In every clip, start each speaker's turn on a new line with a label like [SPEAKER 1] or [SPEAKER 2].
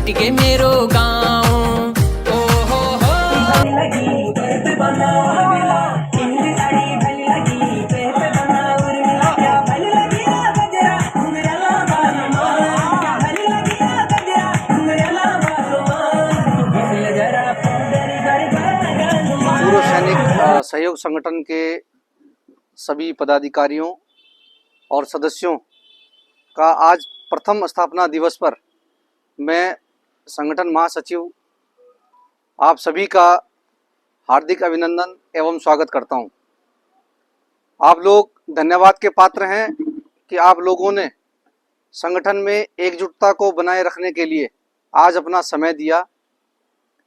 [SPEAKER 1] छूट के मेरो गाँव। ओ हो
[SPEAKER 2] पूर्व सैनिक सहयोग संगठन के सभी पदाधिकारियों और सदस्यों का आज प्रथम स्थापना दिवस पर मैं संगठन महासचिव आप सभी का हार्दिक अभिनंदन एवं स्वागत करता हूं। आप लोग धन्यवाद के पात्र हैं कि आप लोगों ने संगठन में एकजुटता को बनाए रखने के लिए आज अपना समय दिया।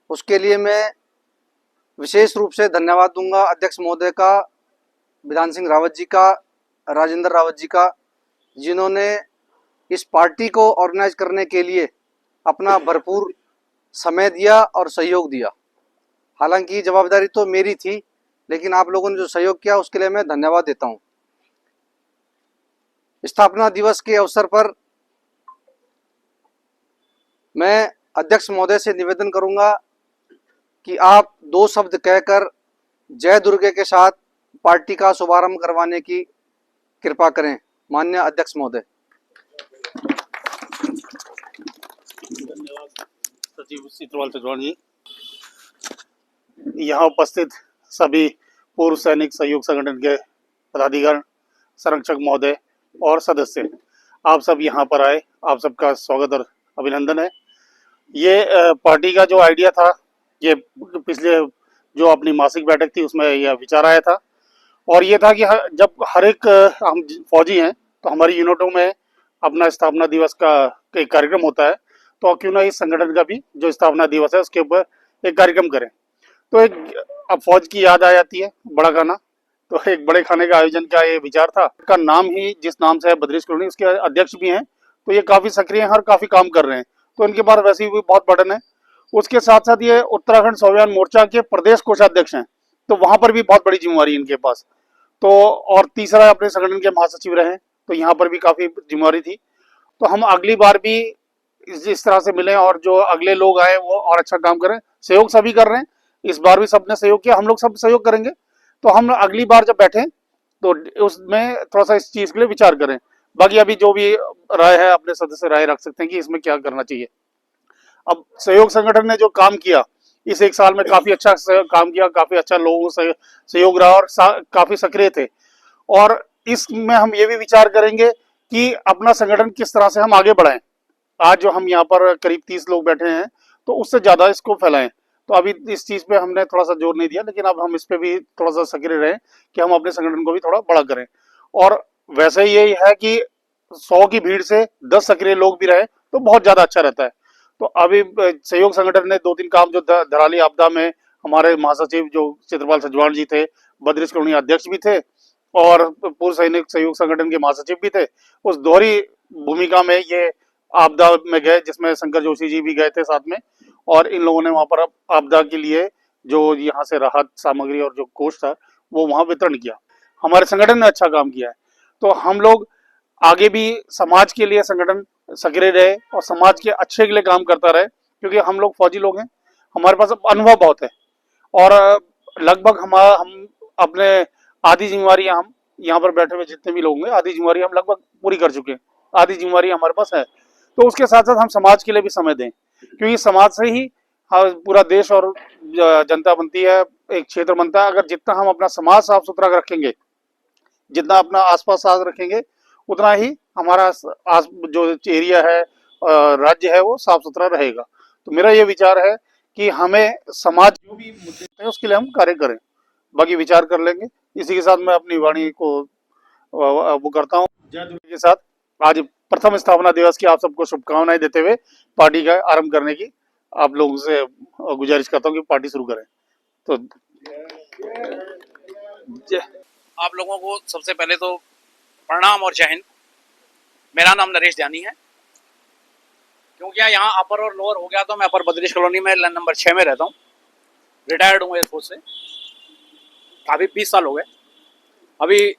[SPEAKER 2] उसके लिए मैं विशेष रूप से धन्यवाद दूंगा अध्यक्ष महोदय का, विधान सिंह रावत जी का, राजेंद्र रावत जी का, जिन्होंने इस पार्टी को ऑर्गेनाइज करने के लिए अपना भरपूर समय दिया और सहयोग दिया। हालांकि जवाबदारी तो मेरी थी, लेकिन आप लोगों ने जो सहयोग किया उसके लिए मैं धन्यवाद देता हूं। स्थापना दिवस के अवसर पर मैं अध्यक्ष महोदय से निवेदन करूंगा कि आप 2 शब्द कहकर जय दुर्गे के साथ पार्टी का शुभारंभ करवाने की कृपा करें। माननीय अध्यक्ष महोदय।
[SPEAKER 3] धन्यवाद सचिव चित्रपाल सजवाण जी। यहाँ उपस्थित सभी पूर्व सैनिक सहयोग संगठन के पदाधिकारी, संरक्षक महोदय और सदस्य, आप सब यहाँ पर आए, आप सबका स्वागत और अभिनंदन है। ये पार्टी का जो आइडिया था, ये पिछले जो अपनी मासिक बैठक थी उसमें यह विचार आया था, और ये था कि जब हर एक हम फौजी हैं तो हमारी यूनिटों में अपना स्थापना दिवस का एक कार्यक्रम होता है, तो क्यों ना इस संगठन का भी जो स्थापना दिवस है उसके ऊपर एक कार्यक्रम करें। तो एक अब फौज की याद आ जाती है बड़ा खाना, तो एक बड़े खाने का आयोजन का ये विचार था। का नाम ही जिस नाम से है बद्रिश कॉलोनी, उसके अध्यक्ष भी हैं, तो ये काफ़ी सक्रिय हैं और काफ़ी काम कर रहे हैं, तो इनके पास वैसे भी बहुत बर्डन है। उसके साथ साथ ये उत्तराखंड स्वाभिमान मोर्चा के प्रदेश कोषाध्यक्ष हैं, तो वहाँ पर भी बहुत बड़ी जिम्मेवारी इनके पास। तो और तीसरा अपने संगठन के महासचिव रहे, तो यहाँ पर भी काफ़ी जिम्मेवारी थी। तो हम अगली बार भी इस तरह से मिलें और जो अगले लोग आए वो और अच्छा काम करें। सहयोग सभी कर रहे हैं, इस बार भी सबने सहयोग किया, हम लोग सब सहयोग करेंगे। तो हम अगली बार जब बैठें तो उसमें थोड़ा सा इस चीज़ के लिए विचार करें। बाकी अभी जो भी राय है अपने सदस्य राय रख सकते हैं कि इसमें क्या करना चाहिए। अब सहयोग संगठन ने जो काम किया इस 1 साल में, काफ़ी अच्छा काम किया, काफ़ी अच्छा लोगों से सहयोग रहा और काफ़ी सक्रिय थे। और इसमें हम ये भी विचार करेंगे कि अपना संगठन किस तरह से हम आगे बढ़ाएं। आज जो हम यहाँ पर करीब 30 लोग बैठे हैं, तो उससे ज़्यादा इसको फैलाएं। तो अभी इस चीज़ पे हमने थोड़ा सा जोर नहीं दिया, लेकिन अब हम इस पे भी थोड़ा सा सक्रिय रहें कि हम अपने संगठन को भी थोड़ा बड़ा करें। और वैसे ये है कि 100 की भीड़ से 10 सक्रिय लोग भी रहे तो बहुत ज़्यादा अच्छा रहता है। तो अभी सहयोग संगठन ने 2-3 काम जो धराली आपदा में हमारे महासचिव जो चित्रपाल सजवाण जी थे, बद्रिश कॉलोनी अध्यक्ष भी थे और पूर्व सैनिक सहयोग संगठन के महासचिव भी थे, उस दोहरी भूमिका में ये आपदा में गए, जिसमें शंकर जोशी जी भी गए थे साथ में, और इन लोगों ने वहां पर आपदा के लिए जो यहाँ से राहत सामग्री और जो कोष था वो वहां वितरण किया। हमारे संगठन ने अच्छा काम किया है, तो हम लोग आगे भी समाज के लिए संगठन सक्रिय रहे और समाज के अच्छे के लिए काम करता रहे, क्योंकि हम लोग फौजी लोग हैं, हमारे पास अनुभव बहुत है और लगभग हम अपने आधी जिम्मेवारी हम यहाँ पर बैठे हुए जितने भी लोग हैं, आधी जिम्मेवारी हम लगभग पूरी कर चुके हैं, आधी जिम्मेवारी हमारे पास है। तो उसके साथ साथ हम समाज के लिए भी समय दें, क्योंकि समाज से ही पूरा देश और जनता बनती है, एक क्षेत्र बनता है। अगर जितना हम अपना समाज साफ सुथरा रखेंगे, जितना अपना आसपास साफ रखेंगे, उतना ही हमारा जो एरिया है, राज्य है, वो साफ सुथरा रहेगा। तो मेरा ये विचार है कि हमें समाज जो भी मुद्दे हैं उसके लिए हम कार्य करें, बाकी विचार कर लेंगे। इसी के साथ मैं अपनी वाणी को वो करता हूँ। जय दुर्गा के साथ आज प्रथम स्थापना दिवस की आप सबको शुभकामनाएं देते हुए पार्टी का आरंभ करने की आप लोगों से गुजारिश करता हूँ कि पार्टी शुरू करें। तो
[SPEAKER 4] आप लोगों को सबसे पहले तो प्रणाम और जय हिंद। मेरा नाम नरेश जानी है। क्योंकि यहाँ अपर और लोअर हो गया, तो मैं अपर बद्रिश कॉलोनी में लाइन नंबर 6 में रहता हूँ। रिटायर्ड हूँ एयरफोर्स से, काफ़ी 20 साल हो गए। अभी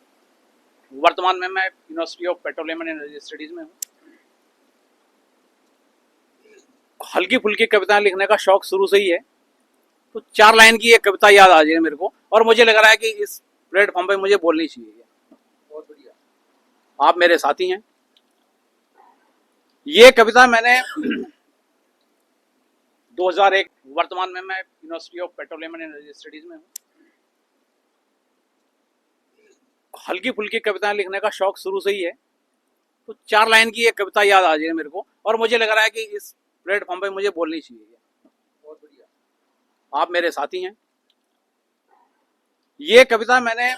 [SPEAKER 4] वर्तमान में मैं university of petroleum and energy studies में हूँ। हल्की फुल्की कविताएं लिखने का शौक शुरू से ही है, तो 4 लाइन की एक कविता याद आ जाए मेरे को और मुझे लग रहा है कि इस प्लेटफॉर्म पे मुझे बोलनी चाहिए। बहुत बढ़िया, आप मेरे साथी हैं। ये कविता मैंने 2001, वर्तमान में मैं university of petroleum and energy studies में हूँ। हल्की फुल्की कविताएं लिखने का शौक शुरू से ही है, तो 4 लाइन की एक कविता याद आ जाए मेरे को और मुझे लग रहा है कि इस प्लेटफॉर्म पे मुझे बोलनी चाहिए। बहुत बढ़िया, आप मेरे साथी हैं। ये कविता मैंने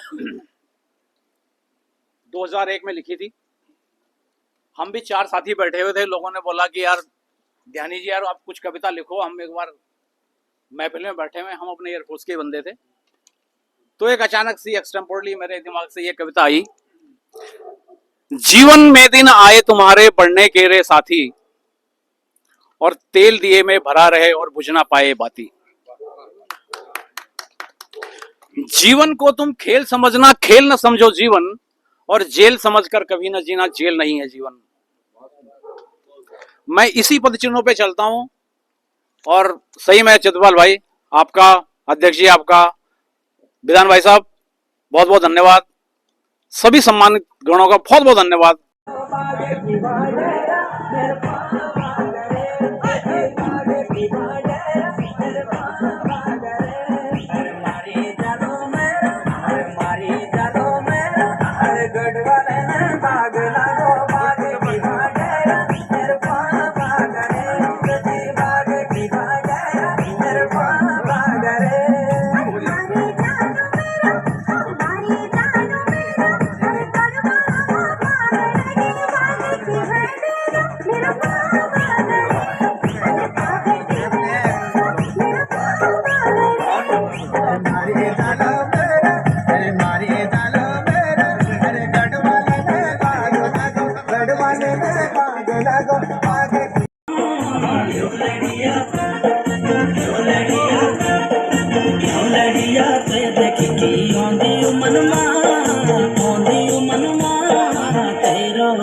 [SPEAKER 4] 2001 में लिखी थी। हम भी 4 साथी बैठे हुए थे, लोगों ने बोला कि यार ध्यानी जी यार आप कुछ कविता लिखो। हम एक बार महफिल में बैठे हुए, हम अपने एयरफोर्स के बंदे थे, तो एक अचानक सी एक्सटेम्पोरली मेरे दिमाग से ये कविता आई। जीवन में दिन आए तुम्हारे बढ़ने के रे साथी, और तेल दिए में भरा रहे और बुझ ना पाए बाती। जीवन को तुम खेल समझना, खेल न समझो जीवन, और जेल समझकर कभी न जीना, जेल नहीं है जीवन। मैं इसी पद चिन्हों पे चलता हूं और सही में चितपाल भाई आपका, अध्यक्ष जी आपका, विधान भाई साहब बहुत बहुत धन्यवाद। सभी सम्मानित गणों का बहुत बहुत धन्यवाद।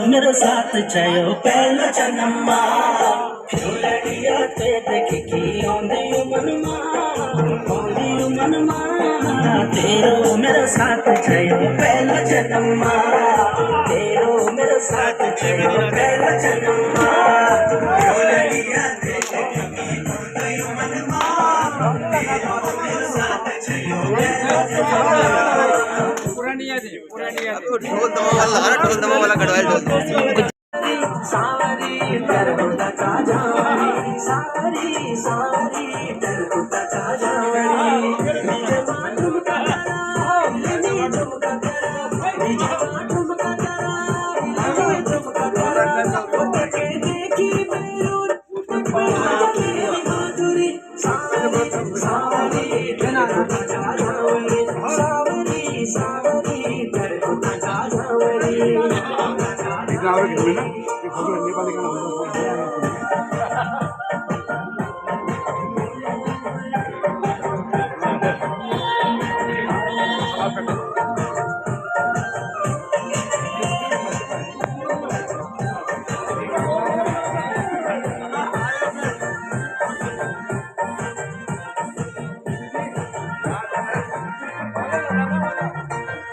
[SPEAKER 5] मेरे साथ चयो पहला जन्मा लड़िया ते देख की आंदी मनमा तेरो मेरे साथ चयो पहला जन्मा, तेरो मेरे साथ चयो पहला जन्मा। लड़िया ते देख की आंदी मनमा तेरो मेरे साथ चयो पहला जन्मा।
[SPEAKER 1] पुरानी याद है, पुरानी याद है।
[SPEAKER 6] ढोल दमा वाला गढ़वाल ढोल।
[SPEAKER 5] सारी तरबुता का जावरी, सारी सारी तरबुता का जावरी। जवान ठुमका करा, हिलनी ठुमका करा, जवान ठुमका करा, हिलनी ठुमका करा। के देखी बेरुन पाके माधुरी, सारी सारी तरबुता का जावरी, सारी सारी तरबुता का जावरी।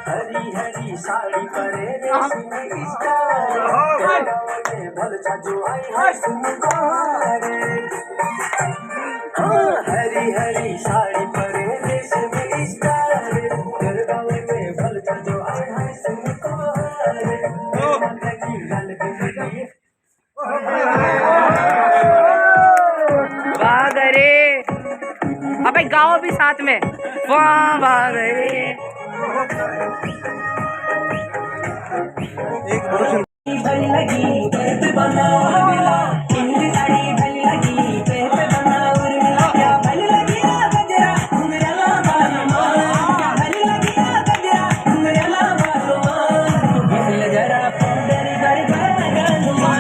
[SPEAKER 5] हरी हरी साड़ी परे रेशमी स्टार, भल छजो आई है सुनवारे। हाँ हरी हरी साड़ी परे रेशमी स्टार, गरगांव में भल छजो आई है सुनवारे। माता की गल बिगड़ी
[SPEAKER 1] वागरे, अबे गाओ भी साथ में, वाह वागरे।
[SPEAKER 5] भली लगी पे बनाओ मिला, हिंदी साड़ी भली लगी पे बनाओ मिला। क्या भली लगी गजरा घुंघराला बालों, क्या भली लगी गजरा घुंघराला बालों। घुंघल जरा पाउडर कर गालुआ,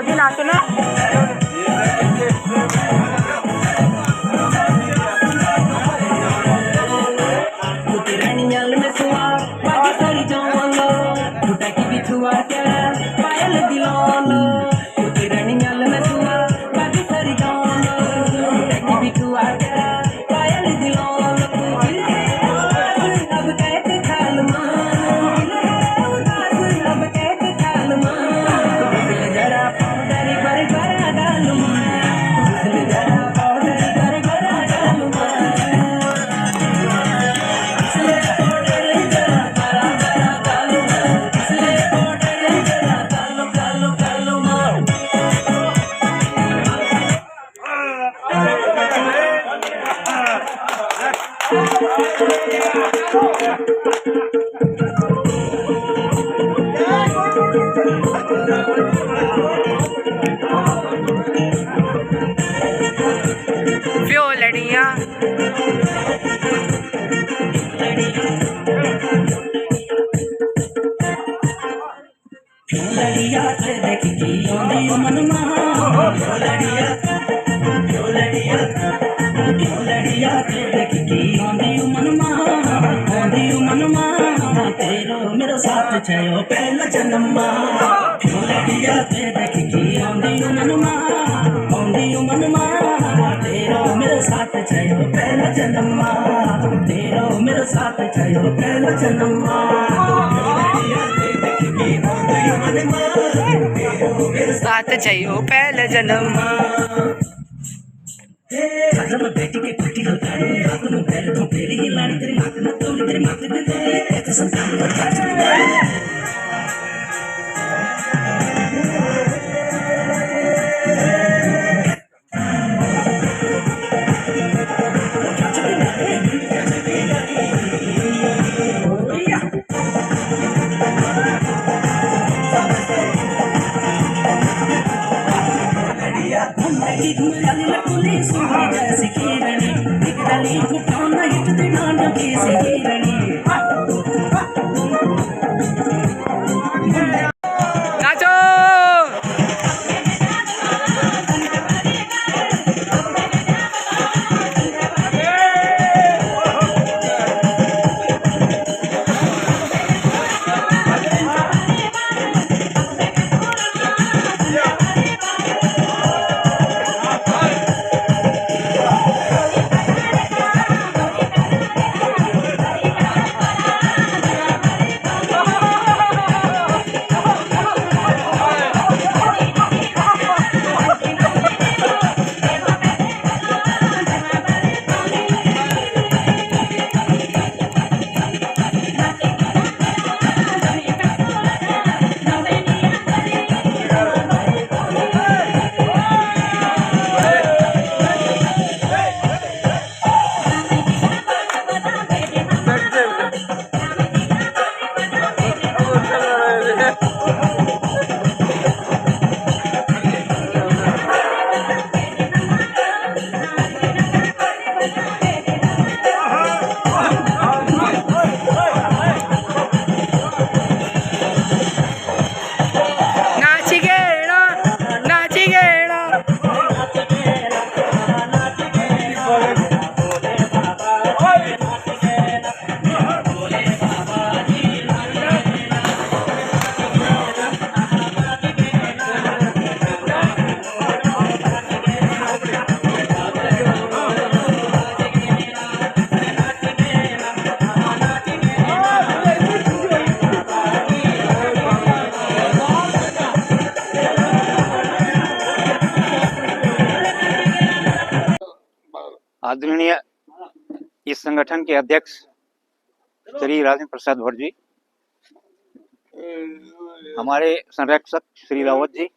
[SPEAKER 1] जी नाचो ना।
[SPEAKER 5] रनियल में सुआ बाकी सारी जानो टूटा की बिछुआ तेरा पायल दिलानो रनियल में सुआ बाकी सारी जानो टूटा की बिछुआ तेरा पायल दिलानो अब कहते खाल मान अब कहते खाल मान जरा पाउडर कर कर डाल मान जरा पाउडर कर कर डाल
[SPEAKER 1] फ्यो लड़ियाँ
[SPEAKER 5] लड़िया से देखी ओंदी मन महा लड़िया से देखी ओंदी मन महा तेरो मेरा साथ छयो पहला जन्म लड़िया से देखी ओंदी मन महा तेरो मेरा साथ छयो पहला जन्म तेरो मेरा साथ छयो पहला जन्म
[SPEAKER 1] साथ चाहिए पहले जन्म।
[SPEAKER 5] बेटी के कुटी लताड़ी हाथ में बैल तो फेरी ही लाड़ी तेरे माथे में तो तेरे माथे पे तो संतान का
[SPEAKER 1] नाचो।
[SPEAKER 7] आदरणीय इस संगठन के अध्यक्ष श्री राजेंद्र प्रसाद भट्ट जी, हमारे संरक्षक श्री रावत जी,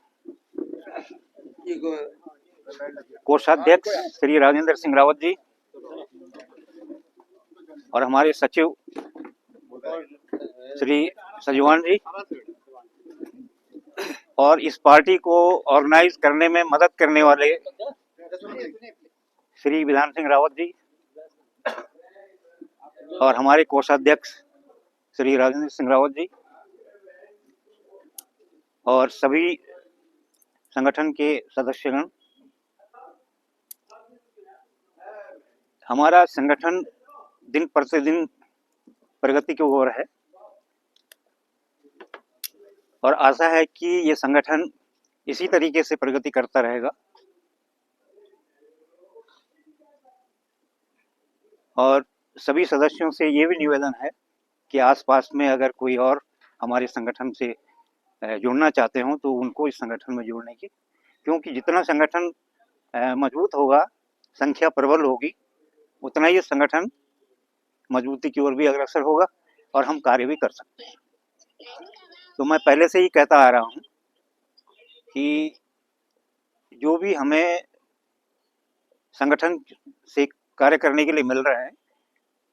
[SPEAKER 7] कोषाध्यक्ष श्री राजेंद्र सिंह रावत जी और हमारे सचिव श्री सजवान जी और इस पार्टी को ऑर्गेनाइज करने में मदद करने वाले श्री विधान सिंह रावत जी और हमारे कोषाध्यक्ष श्री राजेंद्र सिंह रावत जी और सभी संगठन के सदस्यगण, हमारा संगठन दिन प्रतिदिन प्रगति की ओर है और आशा है कि ये संगठन इसी तरीके से प्रगति करता रहेगा। और सभी सदस्यों से ये भी निवेदन है कि आसपास में अगर कोई और हमारे संगठन से जुड़ना चाहते हो तो उनको इस संगठन में जोड़ने की, क्योंकि जितना संगठन मजबूत होगा, संख्या प्रबल होगी, उतना ही संगठन मजबूती की ओर भी अग्रसर होगा और हम कार्य भी कर सकते हैं। तो मैं पहले से ही कहता आ रहा हूँ कि जो भी हमें संगठन से कार्य करने के लिए मिल रहा है,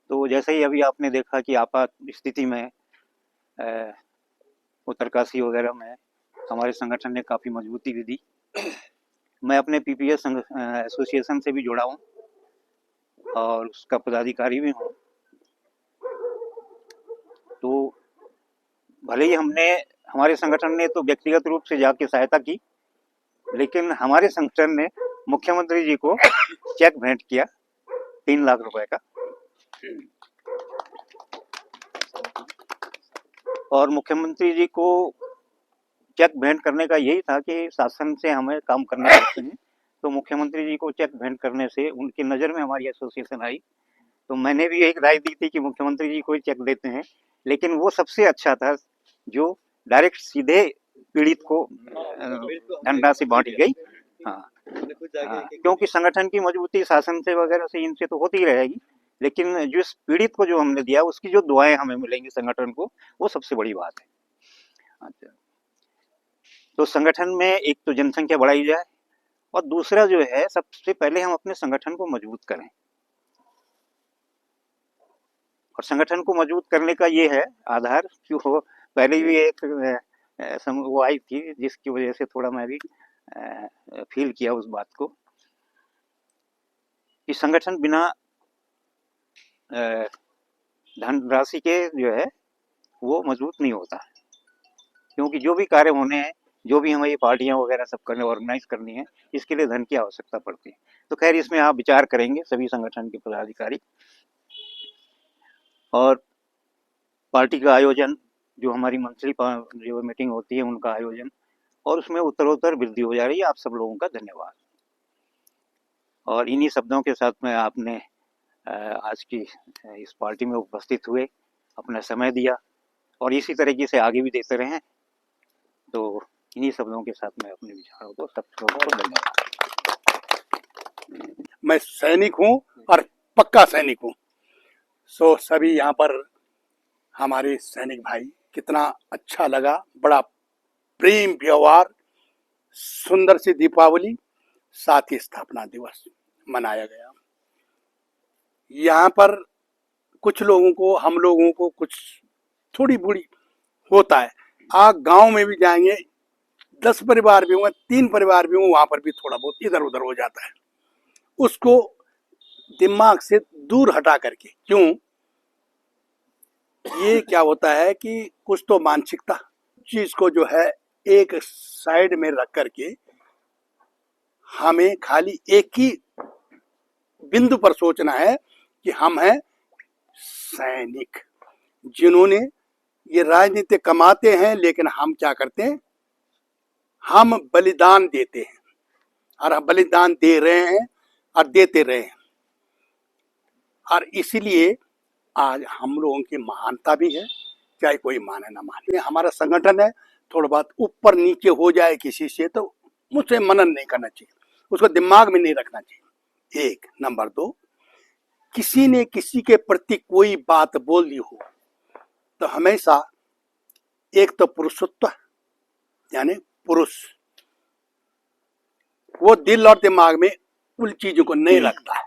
[SPEAKER 7] तो जैसे ही अभी आपने देखा कि आपात स्थिति में उत्तरकाशी वगैरह में हमारे संगठन ने काफ़ी मजबूती भी दी। मैं अपने पीपीएस एसोसिएशन से भी जुड़ा हूँ और उसका पदाधिकारी भी हूँ। तो भले ही हमारे संगठन ने तो व्यक्तिगत रूप से जाके सहायता की, लेकिन हमारे संगठन ने मुख्यमंत्री जी को चेक भेंट किया 3 लाख रुपए का, और मुख्यमंत्री जी को चेक भेंट करने का यही था कि शासन से हमें काम करना चाहते हैं। तो मुख्यमंत्री जी को चेक भेंट करने से उनकी नज़र में हमारी एसोसिएशन आई। तो मैंने भी एक राय दी थी कि मुख्यमंत्री जी को ही चेक देते हैं, लेकिन वो सबसे अच्छा था जो डायरेक्ट सीधे पीड़ित को धनराशि बांटी गई। हाँ, क्योंकि संगठन की मजबूती शासन से वगैरह से इनसे तो होती ही रहेगी, लेकिन जिस पीड़ित को जो हमने दिया उसकी जो दुआएं हमें मिलेंगी संगठन को, वो सबसे बड़ी बात है। अच्छा, तो संगठन में एक तो जनसंख्या बढ़ाई जाए और दूसरा जो है, सबसे पहले हम अपने संगठन को मजबूत करें। और संगठन को मजबूत करने का ये है आधार, कि वो पहले भी एक वो आई थी जिसकी वजह से थोड़ा मैं भी फील किया उस बात को, कि संगठन बिना धनराशि के जो है वो मजबूत नहीं होता, क्योंकि जो भी कार्य होने हैं, जो भी हमें ये पार्टियां वगैरह सब करने ऑर्गेनाइज करनी है, इसके लिए धन की आवश्यकता पड़ती है। तो खैर इसमें आप विचार करेंगे सभी संगठन के पदाधिकारी, और पार्टी का आयोजन, जो हमारी मंथली जो मीटिंग होती है उनका आयोजन, और उसमें उत्तरोत्तर वृद्धि हो जा रही है। आप सब लोगों का धन्यवाद। और इन्हीं शब्दों के साथ में आपने आज की इस पार्टी में उपस्थित हुए, अपना समय दिया और इसी तरीके से आगे भी देते रहें। तो इन्हीं शब्दों के साथ मैं अपने विचारों को सब लोगों को धन्यवाद।
[SPEAKER 3] मैं सैनिक हूँ और पक्का सैनिक हूँ। सो सभी यहाँ पर हमारे सैनिक भाई, कितना अच्छा लगा, बड़ा प्रेम व्यवहार, सुंदर सी दीपावली, साथ ही स्थापना दिवस मनाया गया। यहाँ पर कुछ लोगों को, हम लोगों को कुछ थोड़ी बुरी होता है। आप गांव में भी जाएंगे, 10 परिवार भी होंगे, 3 परिवार भी होंगे, वहां पर भी थोड़ा बहुत इधर उधर हो जाता है। उसको दिमाग से दूर हटा करके, क्यों, ये क्या होता है कि कुछ तो मानसिकता चीज को जो है एक साइड में रख करके हमें खाली एक ही बिंदु पर सोचना है कि हम हैं सैनिक, जिन्होंने ये राजनीति कमाते हैं, लेकिन हम क्या करते हैं, हम बलिदान देते हैं, और हम बलिदान दे रहे हैं और देते रहे हैं। और इसलिए आज हम लोगों की महानता भी है, चाहे कोई माने ना माने। हमारा संगठन है, थोड़ा बहुत ऊपर नीचे हो जाए किसी से तो मुझसे मनन नहीं करना चाहिए, उसको दिमाग में नहीं रखना चाहिए। 1 नंबर 2, किसी ने किसी के प्रति कोई बात बोल दी हो तो हमेशा एक तो पुरुषत्व, यानी पुरुष, वो दिल और दिमाग में उन चीजों को नहीं रखता है।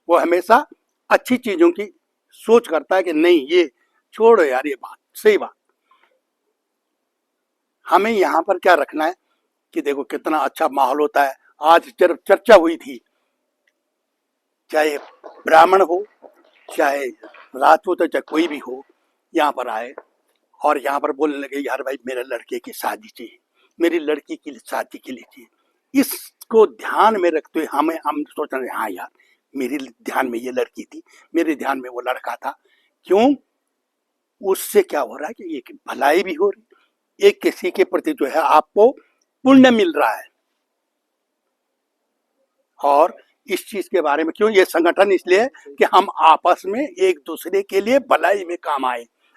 [SPEAKER 3] वो हमेशा अच्छी चीजों की सोच करता है कि नहीं, ये छोड़ो यार, ये बात सही बात। हमें यहाँ पर क्या रखना है कि देखो कितना अच्छा माहौल होता है। आज चर्चा हुई थी, चाहे ब्राह्मण हो, चाहे राजपूत हो, चाहे कोई भी हो, यहाँ पर आए और यहाँ पर बोलने लगे, यार भाई मेरे लड़के की शादी चाहिए, मेरी लड़की की शादी के लिए चाहिए। इसको ध्यान में रखते हुए हम सोच रहे हाँ यार, मेरे ध्यान में ये लड़की थी, मेरे ध्यान में वो लड़का था। क्यों? उससे क्या हो रहा है कि एक भलाई भी हो रही, एक किसी के प्रति जो है आपको पुण्य मिल रहा है। और इस चीज के बारे में क्यों ये संगठन इसलिए कि हम आपस में एक दूसरे के लिए भलाई में काम आए।